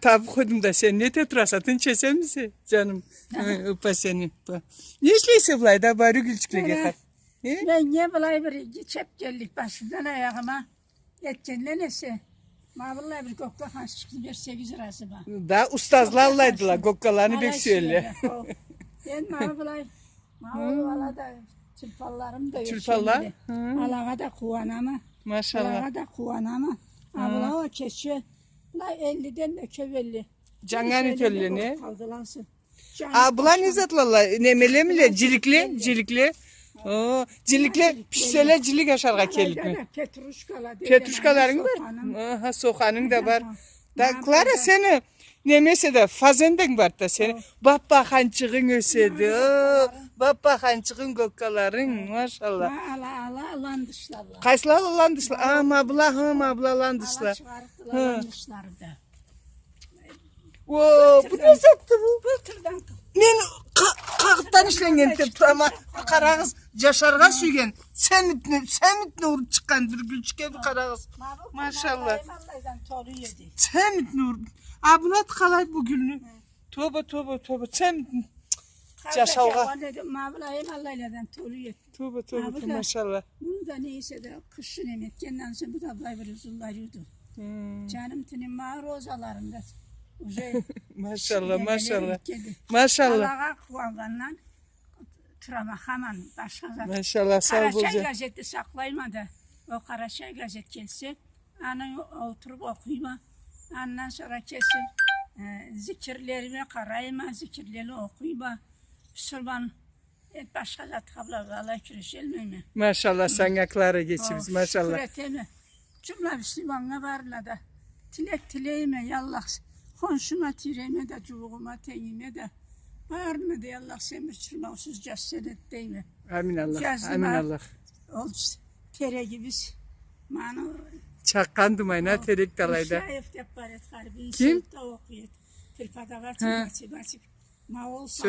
Tabi koydum da sen ne de turasatın çesem misin canım? Öpa seni. Ne işleyse bulay da bari gülçükle kat. Ben niye bulay bir çep geldik başından ayağıma. Yetkenle nesi? Vallahi bir kokla hans çıktı 8 lirası var. Da ustazlarlaydılar gokkalarını bek söyle. Ben mağablay. Mağablay da tülpallarım da yok. Tülpallar? Alağa da kuvanama. Maşallah. Alağa da kuvanama. Abla o kesiyor. La 50'den de kövelli. Cangani tölleni. Kaldırlansın. Abla ne zatlarla? Nemele mi? Cilikli? Cilikli. Oo, cilikli pişsele cilik aşarga kelik mi? Petruşkalar. Petruşkaların var. Aha soğanın da var. Da Clara seni nemese de fazenden var da seni. Baba hançığın ösedi. Baba hançığın gokkaların maşallah. Ala landışlarla. Kayslar landışlar. Abla landışlar. Landışlar da. Oo, bu ne zattı bu? Bıltırdan Men kağıttan işlengen tep ama karağız yaşarga sügen. Semit nur çıkan bir gülçüke bir karağız. Maşallah. Semit nur. Abunat kalay bu gülünü. Toba. Semit. Yaşalga. Mavlayım Allah'dan toluyor. Toba maşallah. Bunu da neyse de kışın emetkenden sonra bu da ablayı bir üzülüyordu. Canım tinin mağar rozalarında. Maşallah. Maşallah. Alağa kuvandan tırama hemen başka zaten. Maşallah sağ ol Karaçay Burcu. gazeti saklaymadı. O Karaçay gazet gelse, anı oturup okuyma. Ondan sonra kesin zikirlerime karayma, zikirleri okuyma. Müslüman başka zat kabla Allah kürüşelmiyor mu? Maşallah sana Clara geçimiz maşallah. Şükreteme. Cümle Müslüman'a varla da tilek tileyime yallah. Konşuma tireme de cuvuğuma teyime de. Bağırma de yallah sen bir çırmağısız cesedet deyme. Amin Allah. Yazdıma, Amin Allah. Ol tere gibiz. Manu Çakkandım ayna terek dalayda. şayef deparet harbi. Kim? Okuyet. Tirpada var. Açık. Ma olsa.